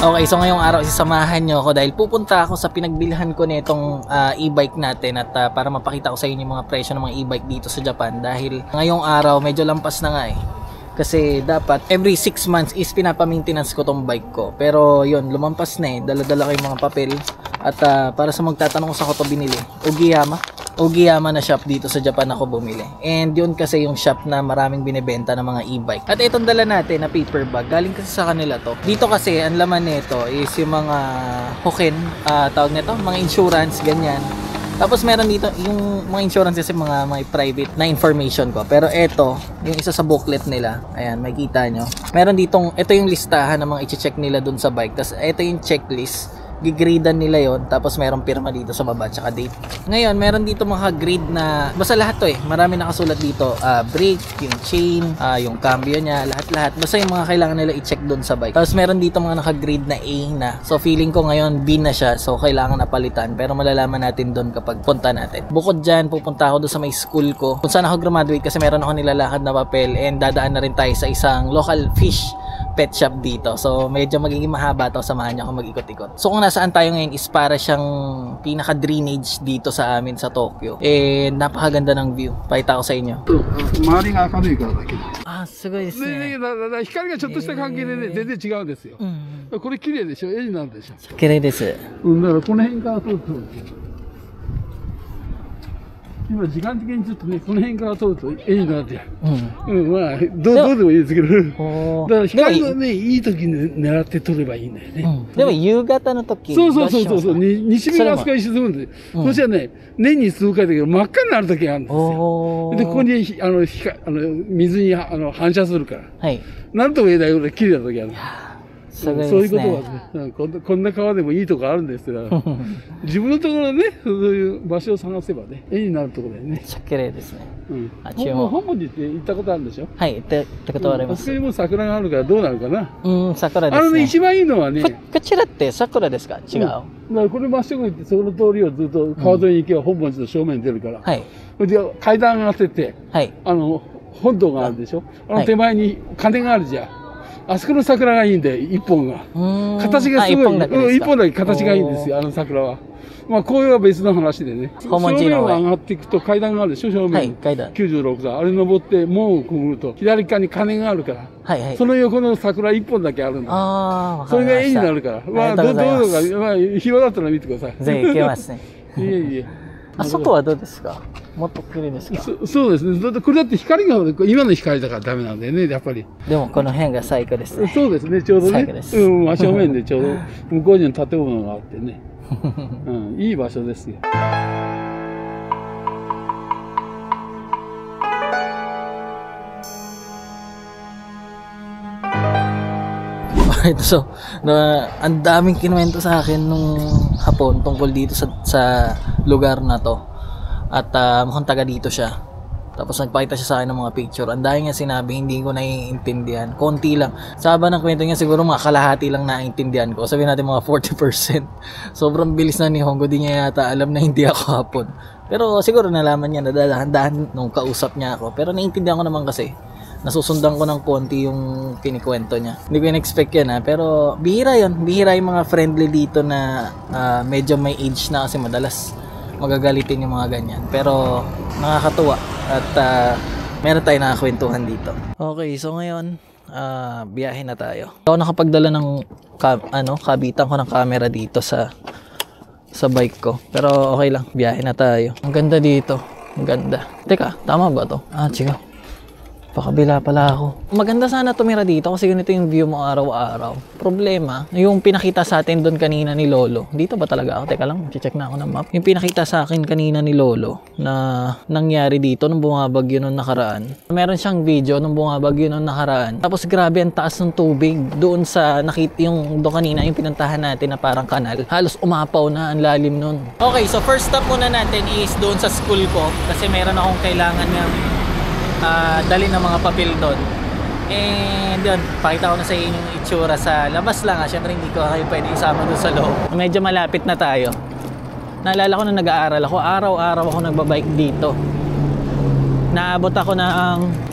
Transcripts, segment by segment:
Okay, so ngayong araw isasamahan nyo ako dahil pupunta ako sa pinagbilhan ko nitong e-bike natin at para mapakita ko sa inyo yung mga presyo ng mga e-bike dito sa Japan dahil ngayong araw medyo lampas na nga eh. Kasi dapat every 6 months is pinapa-maintenance ko tong bike ko. Pero yun, lumampas na eh. Dala-dala ko yung mga papel. At para sa magtatanong ko sa ko to binili, Ogiyama na shop dito sa Japan ako bumili. And yun kasi yung shop na maraming binibenta ng mga e-bike. At itong dala natin na paper bag, galing kasi sa kanila to. Dito kasi ang laman nito is yung mga hoken, tawag nito, mga insurance, ganyan. Tapos meron dito yung mga insurance kasi mga private na information ko. Pero ito, yung isa sa booklet nila. Ayan, makikita nyo. Meron ditong, ito yung listahan ng mga i-check nila dun sa bike. Tapos ito yung checklist. Gigradean nila yon, tapos merong pirma dito sa baba tsaka date. Ngayon, meron dito mga grade na basta lahat to eh. Marami nakasulat dito. Brake, yung chain, yung cambio niya, lahat-lahat. Basta yung mga kailangan nila i-check doon sa bike. Tapos meron dito mga naka-grade na A na. So feeling ko ngayon B na siya. So kailangan na palitan. Pero malalaman natin doon kapag punta natin. Bukod dyan, pupunta ako doon sa may school ko. Kung saan ako graduate kasi meron ako nilalakad na papel and dadaan na rin tayo sa isang local fish pet shop dito. So medyo magiging mahaba to, samahan niyo ako mag-ikot-ikot. So kung nasaan tayo ngayon is para siyang pinaka drainage dito sa amin sa Tokyo. Eh napakaganda ng view. Pakita ko sa inyo. 周りが明るいからだけで。すごいですね。光がちょっとした関係でね、全然違うんですよ。これ綺麗でしょ、絵になるでしょ。綺麗です。だからこの辺から撮ると。今時間的にちょっとね、この辺から撮ると絵になってる。まあどうでもいいですけど。だから光がね、いい時に狙って撮ればいいんだよね。でも夕方の時。そう。西日があそこに沈むんで、そしたらね、年に数回だけど真っ赤になる時があるんですよ。でここに水に反射するから。はい。なんとも言えないぐらい綺麗な時ある。そういうことはね、こんな川でもいいとこあるんですが、自分のところね、そういう場所を探せばね、絵になるところだよね。めっちゃ綺麗ですね。本門寺って行ったことあるんでしょ？はい、行ったことあります。あそこにも桜があるからどうなるかな。桜ですね。一番いいのはね、こちらって桜ですか？違う。だからこれまっすぐ行ってその通りをずっと川沿いに行けば本門寺の正面に出るから。はい。で階段上がってって、はい。本堂があるでしょ？手前に鐘があるじゃん。あそこの桜がいいんで、一本が。形がすごい。一本だけ形がいいんですよ、あの桜は。まあ、紅葉は別の話でね。正面を上がっていくと階段があるでしょ、正面。はい、階段。96段。あれ登って門をくぐると、左側に鐘があるから。はいはい。その横の桜一本だけあるんだ。それが絵になるから。まあ、どうか、まあ、暇だったら見てください。ぜひ行けますね。いえいえ。あそこはどうですか？もっと綺麗ですか？そうですね。だってこれだって光が今の光だからダメなんだよね、やっぱり。でもこの辺が最高ですね。そうですね、ちょうどね。最高です。真正面でちょうど向こうに建物があってね。いい場所ですよ。So, ang daming kinuwento sa akin nung hapon tungkol dito sa lugar na to. At mukhang taga dito siya. Tapos nagpakita siya sa akin ng mga picture. Ang dami niya sinabi, hindi ko naiintindihan. Konti lang. Sa haba ng kwento niya, siguro mga kalahati lang naiintindihan ko. Sabihin natin mga 40%. Sobrang bilis na ni Hongo. Di niya yata alam na hindi ako hapon. Pero siguro nalaman niya na dahan-dahan nung kausap niya ako. Pero naiintindihan ko naman kasi. Nasusundan ko ng konti yung kinikwento niya. Hindi ko in-expect yan ha. Pero bihira yun. Bihira yung mga friendly dito na medyo may age na kasi madalas magagalitin yung mga ganyan. Pero nakakatuwa. At meron tayo nakakwentuhan dito. Okay, so ngayon biyahe na tayo. Ako nakapagdala ng kabitan ko ng camera dito sa bike ko. Pero okay lang, biyahe na tayo. Ang ganda dito. Ang ganda. Teka, tama ba to? Sigaw. Pakabila pala ako. Maganda sana tumira dito kasi ganito yung view mo araw-araw. Problema, yung pinakita sa atin doon kanina ni Lolo. Dito ba talaga ako? Teka lang, check na ako ng map. Yung pinakita sa akin kanina ni Lolo na nangyari dito nung bumabagyo nung nakaraan. Meron siyang video nung bumabagyo nung nakaraan. Tapos grabe ang taas ng tubig doon sa nakita yung doon kanina yung pinuntahan natin na parang kanal. Halos umapaw na ang lalim nun. Okay, so first stop muna natin is doon sa school ko kasi meron akong kailangan ng dali ng mga papel doon. And yun, pakita ko na sa inyo yung itsura sa labas lang syempre hindi ko kayo pwede isama doon sa loob. Medyo malapit na tayo. Naalala ko na nag-aaral ako, araw-araw ako nagbabike dito. Naabot ako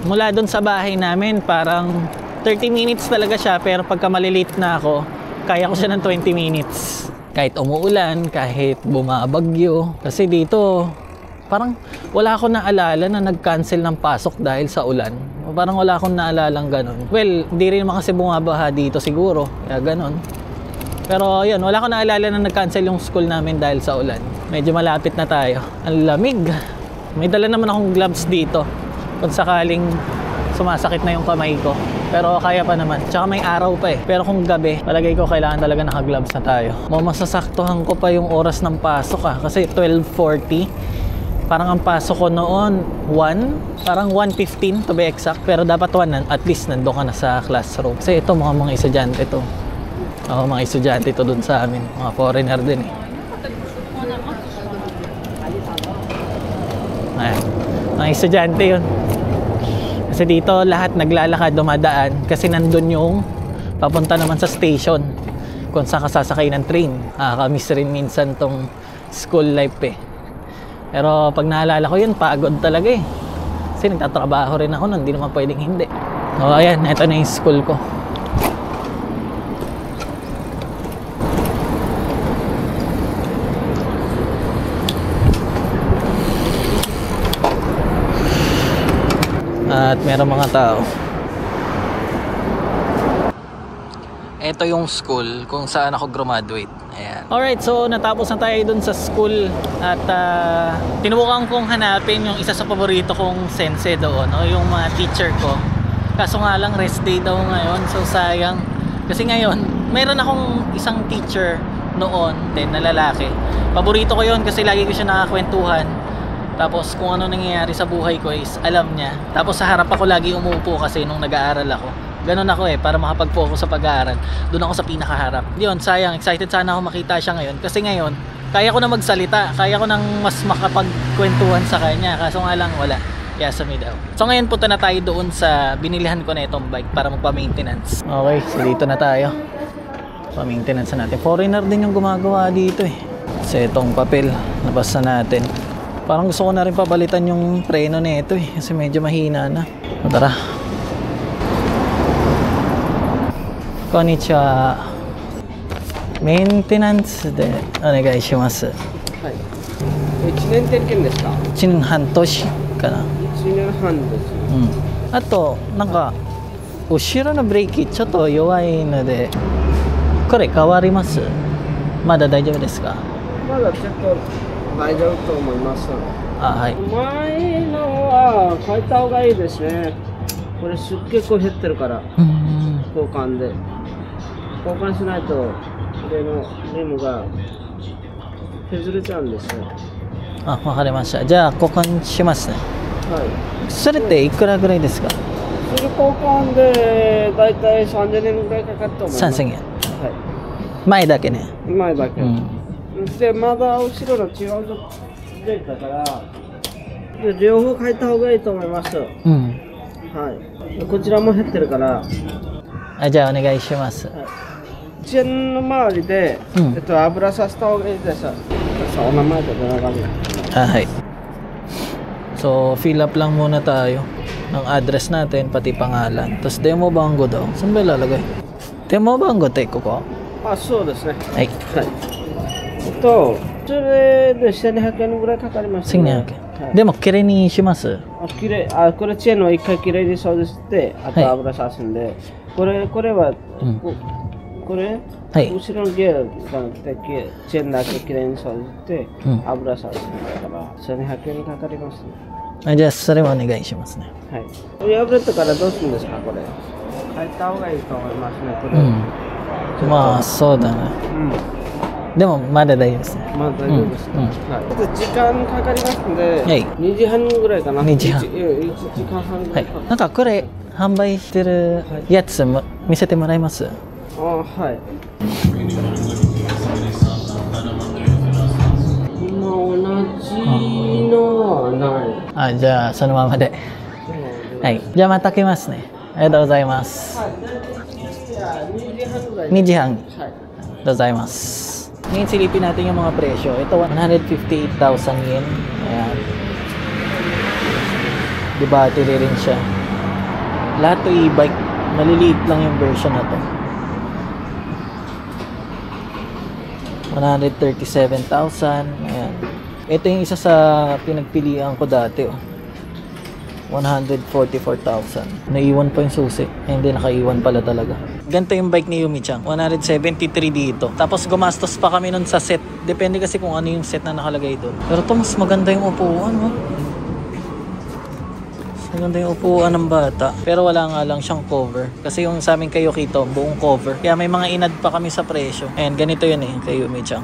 mula doon sa bahay namin, parang 30 minutes talaga siya, pero pagka malilate na ako, kaya ko siya ng 20 minutes. Kahit umuulan, kahit bumabagyo. Kasi dito, parang wala akong naalala na nag-cancel ng pasok dahil sa ulan. Parang wala akong naalalang ganun. Well, hindi rin naman kasi bumabaha dito siguro. Kaya ganun. Pero yun, wala akong naalala na nag-cancel yung school namin dahil sa ulan. Medyo malapit na tayo. Ang lamig. May dala naman akong gloves dito. Kung sakaling sumasakit na yung kamay ko. Pero kaya pa naman. Tsaka may araw pa eh. Pero kung gabi, palagay ko kailangan talaga naka-gloves na tayo. Masasaktuhan ko pa yung oras ng pasok kasi 12:40. Parang ang pasok ko noon 1, parang 1:15 to be exact. Pero dapat 1, at least nandun ka na sa classroom. Kasi ito mga estudyante to. Mga estudyante to dun sa amin. Mga foreigner din eh. Ayan. Mga estudyante yun. Kasi dito lahat naglalakad, dumadaan. Kasi nandun yung papunta naman sa station. Kung saan ka sasakay ng train. Nakakamiss rin minsan tong school life eh. Pero pag naalala ko yun, pagod talaga eh. Kasi nagtatrabaho rin ako nun, hindi naman pwedeng hindi. O ayan, ito na yung school ko. At meron mga tao. Ito yung school kung saan ako graduate. Ayan. Alright, so natapos na tayo dun sa school. At tinubukan kong hanapin yung isa sa paborito kong sensei doon, yung mga teacher ko. Kaso nga lang rest day daw ngayon, so sayang. Kasi ngayon, mayroon akong isang teacher noon din na lalaki. Paborito ko yon kasi lagi ko siya nakakwentuhan. Tapos kung ano nangyayari sa buhay ko is alam niya. Tapos sa harap ako lagi umuupo kasi nung nag-aaral ako. Ganun ako para makapag-focus sa pag-aaral. Doon ako sa pinakaharap. Yun, sayang. Excited sana ako makita siya ngayon. Kasi ngayon, kaya ko na magsalita. Kaya ko nang mas makapagkwentuhan sa kanya. Kaso nga lang, wala. Yasami daw. So ngayon punta na tayo doon sa binilihan ko na itong bike para magpa-maintenance. Okay, so dito na tayo. Pa-maintenance na natin. Foreigner din yung gumagawa dito eh. Kasi itong papel, nabasa natin. Parang gusto ko na rin papalitan yung preno nito eh. Kasi medyo mahina na. O tara. Konnichiwa. Maintenance de onegai shimasu. はい。1年点検ですか1年半年かな。1年半ですね。うん。あと、なんか、後ろのブレーキちょっと弱いので、これ変わります？まだ大丈夫ですか？まだちょっと大丈夫と思います。はい。前のは変えた方がいいですね。これ結構減ってるから、交換で。交換しないとリムが削れちゃうんですよ。あ、わかりました。じゃあ交換しますね。はい。それっていくらぐらいですか？それ交換でだいたい30年ぐらいかかると思います。3000円。は前だけね。い。前だけ。でまだ後ろの違うと出たからで両方変えた方がいいと思います。はい。こちらも減ってるから。じゃあお願いします。チェーンの周りで、油させた方がいいです。お名前と電話番号。はい。So, fill up lang muna tayo ng address natin, pati pangalan. Tapos demo bango daw. Saan ba ilalagay? Demo bangoってここ？あ、そうですね。はい。それで1200円ぐらいかかりますね。1200円。でもきれいにします？きれい。これチェーンを一回きれいに掃除して、あと油さすんで、これは、これ、後ろのギアじゃなくてチェーンだけきれいに掃除して油さすんだから1200円かかりますね。じゃあそれはお願いしますね。はい。破れたからどうするんですかこれ？変えた方がいいと思いますね。これ。まあそうだね。でもまだ大丈夫ですね。まだ大丈夫です。はい。時間かかりますんで、2時半ぐらいかな。2時半。1時間半ぐらいか。なんかこれ販売してるやつ見せてもらえます？はい。今同じのはない。じゃあそのままで。はい。じゃあまた来ますね。ありがとうございます。2時半。ありがとうございます。Ngayon silipin natin yung mga presyo. Ito 158,000 yen. Ayan. Di battery rin siya. Lahat to e-bike. Maliliit lang yung version na to. 137,000. Ayan. Ito yung isa sa pinagpilian ko dati, 144,000. Naiwan pa yung susi. Hindi, nakaiwan pala talaga. Ganito yung bike ni Yumi-chan. 173 dito. Tapos gumastos pa kami nun sa set. Depende kasi kung ano yung set na nakalagay doon. Pero ito, mas maganda yung upuan, Mas maganda yung upuan ng bata. Pero wala nga lang siyang cover. Kasi yung sa amin kay Yukito, buong cover. Kaya may mga inad pa kami sa presyo. Ayan, ganito yun kay Yumi-chan.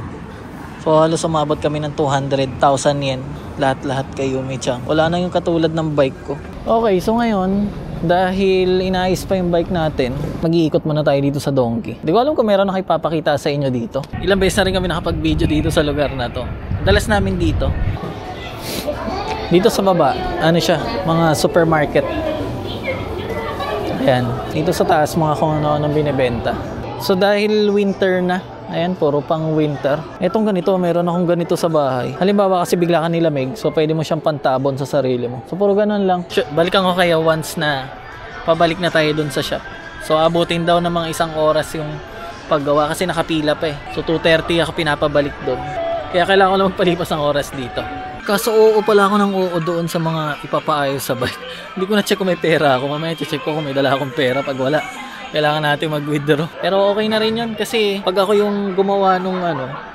So halos umabot kami ng 200,000 yen. Lahat-lahat kay Yumi-chan. Wala na yung katulad ng bike ko. Okay, so ngayon, dahil inaayos pa yung bike natin, mag-iikot muna tayo dito sa Donki. Di ko alam kung meron na kayo papakita sa inyo dito. Ilang beses na rin kami nakapag-video dito sa lugar na to. Dalas namin dito. Dito sa baba, ano siya, mga supermarket. Ayan, dito sa taas mga kung ano binibenta. So dahil winter na, ayan, puro pang winter. Etong ganito, meron akong ganito sa bahay. Halimbawa kasi bigla ka nilamig, so pwede mo siyang pantabon sa sarili mo. So puro ganun lang. Balikan ko kayo once na pabalik na tayo dun sa shop. So abutin daw ng mga 1 oras yung paggawa kasi nakapila pa So 2:30 ako pinapabalik dun. Kaya kailangan ko lang magpalipas ng oras dito. Kaso oo pala ako ng oo doon sa mga ipapaayos sa bike. Hindi ko na-check kung may pera ako. Mamaya check ko kung may dala akong pera. Pag wala, kailangan natin mag-withdraw. Pero okay na rin yun kasi pag ako yung gumawa nung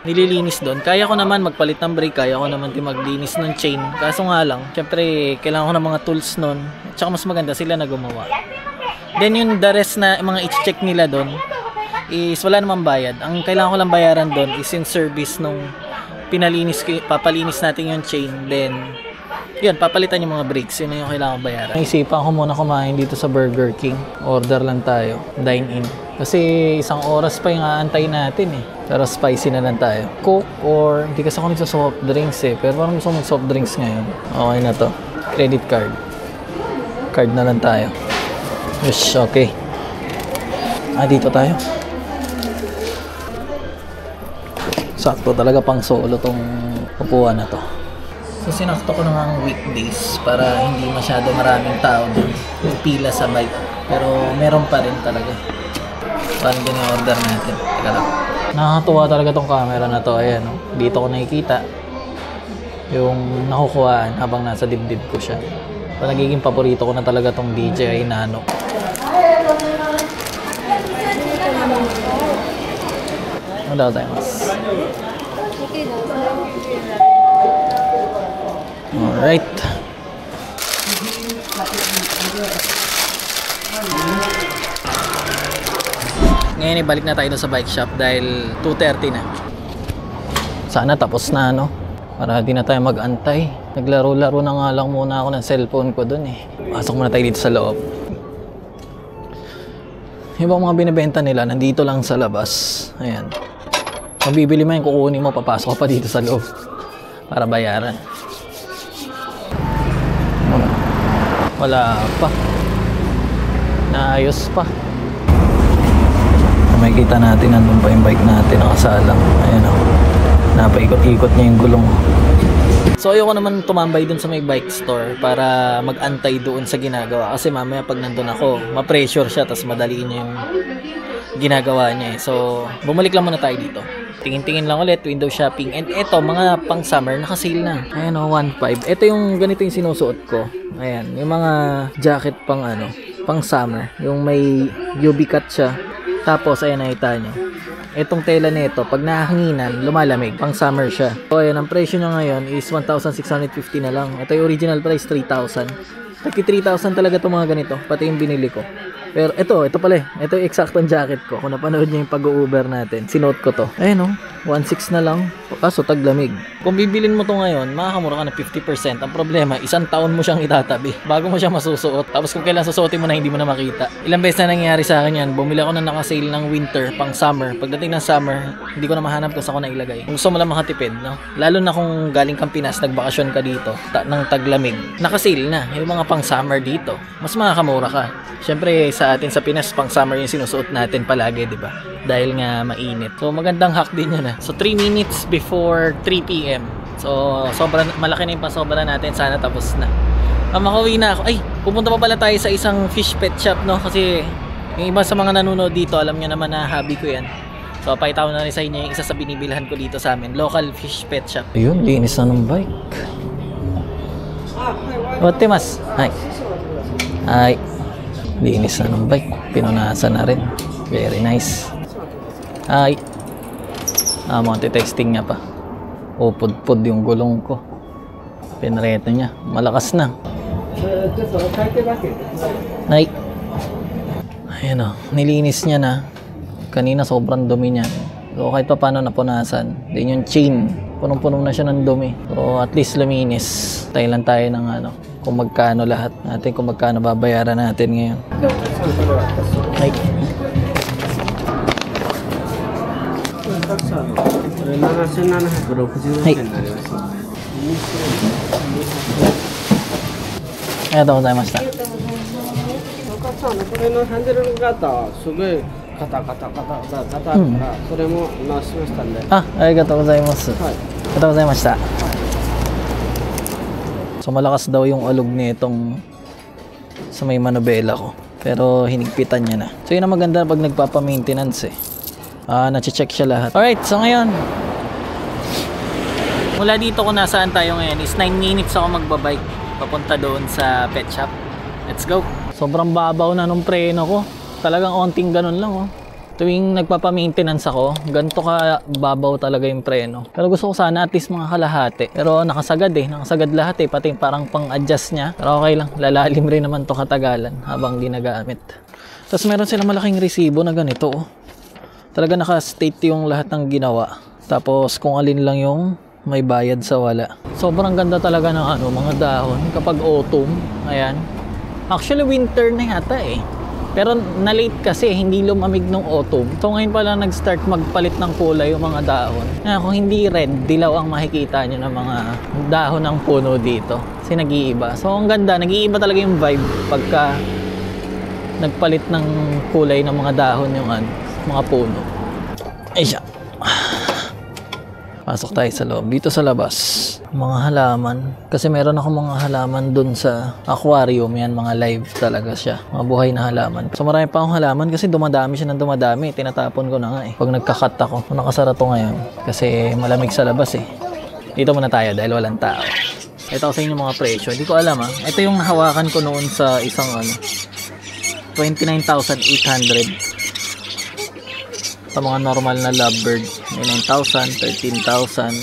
nililinis doon, kaya ko naman magpalit ng brake, kaya ko naman maglinis ng chain. Kaso nga lang, syempre kailangan ko ng mga tools nun. At saka mas maganda sila na gumawa. Then yung the rest na mga i-check nila doon is wala namang bayad. Ang kailangan ko lang bayaran doon is yung service nung papalinis natin yung chain. Then yun, papalitan yung mga brakes. Yun yung kailangan bayaran. Naisipan ko muna kumain dito sa Burger King. Order lang tayo. Dine in. Kasi 1 oras pa yung aantayin natin Pero spicy na lang tayo. Coke or hindi kasi ako nagsa soft drinks Pero parang gusto mag soft drinks ngayon. Okay na to. Credit card. Card na lang tayo. Yes, okay. Dito tayo. Sakto talaga pang solo tong upuan na to. So sinakto ko na nga ang weekdays para hindi masyado maraming tao dun yung pila sa bike. Pero meron pa rin talaga. Paano din yung order natin? Teka lang. Nakakatuwa talaga tong camera na to. Ayan, dito ko nakikita yung nakukuhaan habang nasa dibdib ko siya. So, nagiging paborito ko na talaga tong DJI Nano. Wala tayo mas. Alright. Ngayon ibalik na tayo sa bike shop dahil 2:30 na. Sana tapos na para di na tayo mag-antay. Naglaro-laro na nga lang muna ako ng cellphone ko dun Pasok muna tayo dito sa loob. Yung mga binibenta nila nandito lang sa labas. Ayan. Mabibili mo yung kukunin mo, papasok pa dito sa loob para bayaran. Wala pa. Naayos pa. Makikita natin nandun pa yung bike natin nakasalang. Ayan napaikot-ikot niya yung gulong. So ayoko naman tumambay dun sa may bike store para mag-antay doon sa ginagawa. Kasi mamaya pag nandun ako, ma-pressure siya tapos madaliin niya yung ginagawa niya So bumalik lang muna tayo dito. Tingin-tingin lang ulit, window shopping. And eto, mga pang summer, naka-sale na. Ayan 1.5. Ito yung ganito yung sinusuot ko. Ayan, yung mga jacket pang pang summer. Yung may UV cut siya. Tapos, ayan nakita nyo. Etong tela nito, pag nahanginan, lumalamig. Pang summer siya. So, ayan, ang presyo nyo ngayon is 1,650 na lang. Ito yung original price, 3,000. Taki 3,000 talaga itong mga ganito. Pati yung binili ko. Pero ito pala ito yung eksaktong jacket ko. Kung napanood niyo yung pag-Uber natin, sinuot ko to. Ayun 1.6 na lang. Kaso taglamig. Kung bibilin mo to ngayon, makakamura ka ng 50%. Ang problema, 1 taon mo siyang itatabi bago mo siya masusuot. Tapos kung kailan susuotin mo na hindi mo na makita. Ilang beses na nangyari sa akin yan. Bumili ako na naka-sale ng winter pang summer. Pagdating ng summer, hindi ko na mahanap kung saan ko na ilagay. Kung gusto mo lang makatipid, lalo na kung galing kang Pinas, nagbakasyon ka dito ng taglamig, naka-sale na yung mga pang summer dito. Mas makakamura ka. Syempre sa atin sa Pinas, pang summer yung sinusuot natin palagi, di ba? Dahil nga mainit. So magandang hack din yun So 3 minutes before 3 PM. So sobrang malaki na yung pasobra natin. Sana tapos na. Makauwi na ako. Ay, pupunta pa pala tayo sa isang fish pet shop Kasi yung iba sa mga nanonood dito, alam nyo naman na hobby ko yan. So, pakita ko na rin sa inyo yung isa sa binibilhan ko dito sa amin. Local fish pet shop. Ayun, linis na ng bike. Ote mas. Ay. Ay. Linis na ng bike. Pinunasan na rin. Very nice. Ay. Texting niya pa. Upod-pod yung gulong ko. Pinreto niya. Malakas na. Ay. Ayan o. Nilinis niya na. Kanina sobrang dumi niya. So kahit pa paano napunasan. Then yung chain. Punong-puno na siya ng dumi. So at least luminis. Tayo lang tayo ng ano. Kung magkano lahat natin. Kung magkano babayaran natin ngayon. Ay. Ay. Ayaw ko tayo masta. これのハンドル型すごいカタカタカタカタカタあるからそれも直しましたんで。ありがとうございます。はい。ありがとうございました。So malakas daw yung alog nitong sa may manubela ko. Pero hinigpitan niya na. So yun ang maganda pag nagpapa-maintenance eh. Nache-check siya lahat. Alright, so ngayon. Mula dito kung nasaan tayo ngayon is 9 minutes ako magbabike papunta doon sa pet shop. Let's go! Sobrang babaw na nung preno ko. Talagang onting ganun lang oh. Tuwing nagpapa-maintenance ako, ganito ka babaw talaga yung preno. Pero gusto ko sana at least mga kalahati. Pero nakasagad eh, nakasagad lahat eh, pati parang pang-adjust niya. Pero okay lang, lalalim rin naman to katagalan habang ginagamit. Tapos meron silang malaking resibo na ganito oh. Talaga naka-state yung lahat ng ginawa. Tapos kung alin lang yung may bayad sa wala. Sobrang ganda talaga ng ano, mga dahon kapag autumn. Ayan. Actually winter na yata eh. Pero na-late kasi, hindi lumamig nung autumn. So ngayon pala nag-start magpalit ng kulay yung mga dahon. Kung hindi red, dilaw ang makikita nyo ng mga dahon ng puno dito. Kasi nag-iiba. So ang ganda, nag-iiba talaga yung vibe pagka nagpalit ng kulay ng mga dahon yung mga puno. Ay siya. Pasok tayo sa loob. Dito sa labas, mga halaman. Kasi meron ako mga halaman dun sa aquarium. Yan, mga live talaga siya. Mga buhay na halaman. So marami pa akong halaman kasi dumadami siya ng dumadami. Tinatapon ko na nga eh. Pag nagkakat ako, nakasara to ngayon. Kasi malamig sa labas eh. Dito muna tayo dahil walang tao. Ito sa inyo mga presyo. Hindi ko alam ah. Ito yung nahawakan ko noon sa isang 29,800. Sa mga normal na lovebird, may 9,000, 13,000.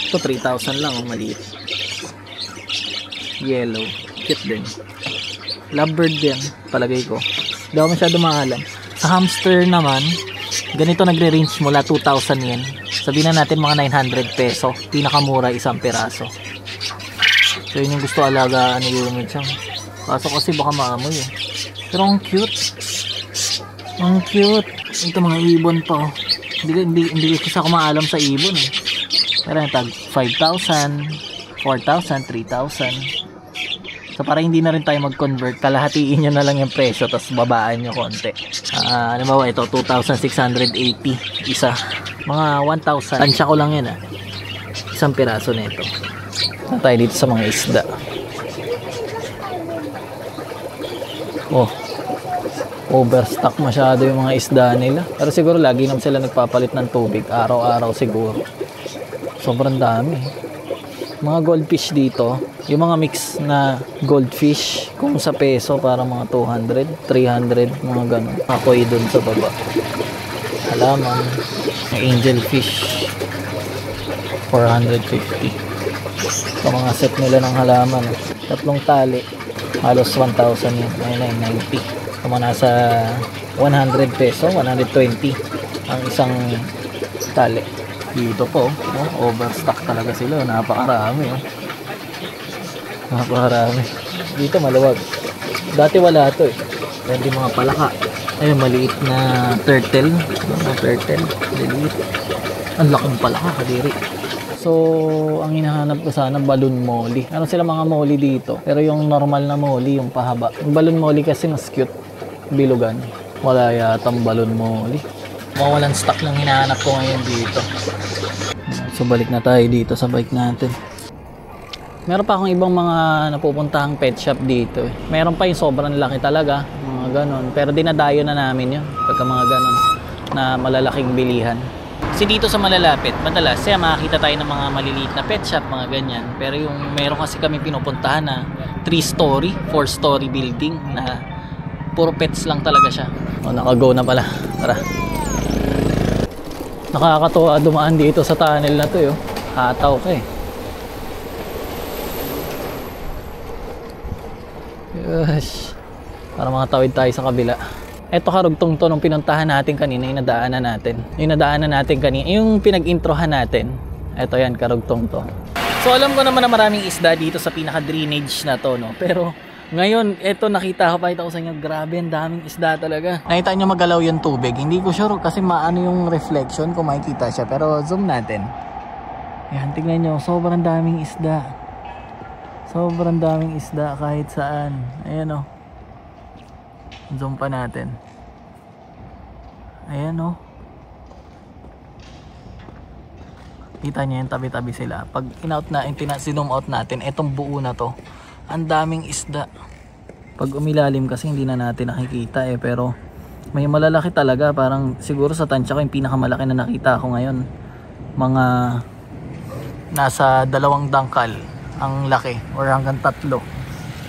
Ito 3,000 lang, maliit. Yellow, cute din. Lovebird din, palagay ko. Hindi ako masyado maalam. Sa hamster naman, ganito nagre-range mula 2,000 yen. Sabihin na natin mga 900 peso. Pinakamura isang piraso. So yun yung gusto alagaan ni unit siya. Kaso kasi baka maamoy eh. Pero ang cute. Ang cute. Ito mga ibon pa oh. Hindi kasi ako maalam sa ibon eh. Pero yung tag 5,000, 4,000, 3,000. So para hindi na rin tayo mag-convert, kalahatiin nyo na lang yung presyo tapos babaan nyo konti. Ano ba ito? 2,680 isa. Mga 1,000. Tansya ko lang yan ah. Isang piraso nito. Na tayo dito sa mga isda. Oh. Overstock masyado yung mga isda nila. Pero siguro lagi naman sila nagpapalit ng tubig. Araw-araw siguro. Sobrang dami. Mga goldfish dito. Yung mga mix na goldfish. Kung sa peso parang mga 200, 300. Mga ganun. Ako'y dun sa baba. Halaman. Angelfish. 450. Ito mga set nila ng halaman. Tatlong tali. Halos 1,000 yun. 990. Kung nasa 100 peso, 120 ang isang tali. Dito po, overstock talaga sila. Napakarami. Napakarami. Dito maluwag. Dati wala to eh. Hindi mga palaka. Ayun, maliit na turtle. Turtle. Maliit. Ang laking palaka, kadiri. So, ang hinahanap ko sana, balloon molly. Meron sila mga molly dito. Pero yung normal na molly, yung pahaba. Yung balloon molly kasi mas cute. Bilugan. Wala yatang balloon molly. Mawalan stock ng hinahanap ko ngayon dito. So, balik na tayo dito sa bike natin. Meron pa akong ibang mga napupuntahang pet shop dito. Meron pa yung sobrang laki talaga. Mga ganon. Pero dinadayo na namin yun. Pagka mga ganon. na malalaking bilihan. Kasi dito sa malalapit, madalas makakita tayo ng mga maliliit na pet shop, mga ganyan. Pero yung meron kasi kami pinupuntahan na 3-story, 4-story building na puro pets lang talaga siya. O, naka-go na pala. Tara. Nakakatuwa dumaan dito sa tunnel na to, yo. Hataw ka eh. Gosh. Para makatawid tayo sa kabila. Eto karugtong to nung pinuntahan natin kanina, yung nadaanan natin. Yung nadaanan natin kanina, yung pinag-introhan natin. Eto yan, karugtong to. So alam ko naman na maraming isda dito sa pinaka-drainage na to, no? Pero ngayon, eto nakita ko sa inyo, grabe, ang daming isda talaga. Nakita nyo magalaw yung tubig. Hindi ko sure kasi maano yung reflection kung makikita siya. Pero zoom natin. Yan, tignan nyo, sobrang daming isda. Sobrang daming isda kahit saan. Ayan o. Zoom pa natin. Ayan o. Kita nyo yung tabi-tabi sila. Pag in-out na, zoom out natin, etong buo na to, ang daming isda. Pag umilalim kasi hindi na natin nakikita eh. Pero may malalaki talaga. Parang siguro sa tansya ko yung pinakamalaki na nakita ko ngayon. Mga nasa 2 dangkal ang laki or hanggang 3.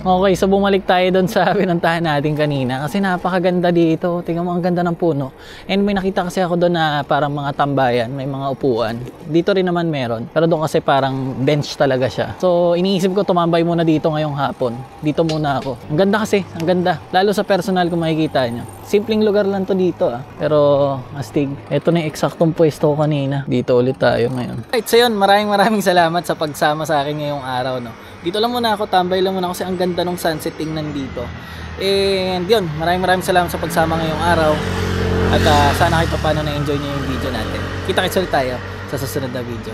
Okay, so bumalik tayo doon sa pinuntahan natin kanina kasi napakaganda dito. Tingnan mo, ang ganda ng puno. And may nakita kasi ako doon na parang mga tambayan, may mga upuan. Dito rin naman meron. Pero doon kasi parang bench talaga siya. So iniisip ko tumambay muna dito ngayong hapon. Dito muna ako. Ang ganda kasi, ang ganda. Lalo sa personal kung makikita nyo. Simpleng lugar lang to dito Pero astig. Ito na yung eksaktong pwesto ko kanina. Dito ulit tayo ngayon. Right, so yun, maraming salamat sa pagsama sa akin ngayong araw, no. Dito lang muna ako, tambay lang muna ako kasi ang ganda ng sunset tingnan dito. And yun, maraming salamat sa pagsama ngayong araw. At sana kahit paano na-enjoy nyo yung video natin. Kita-kits ulit tayo sa susunod na video.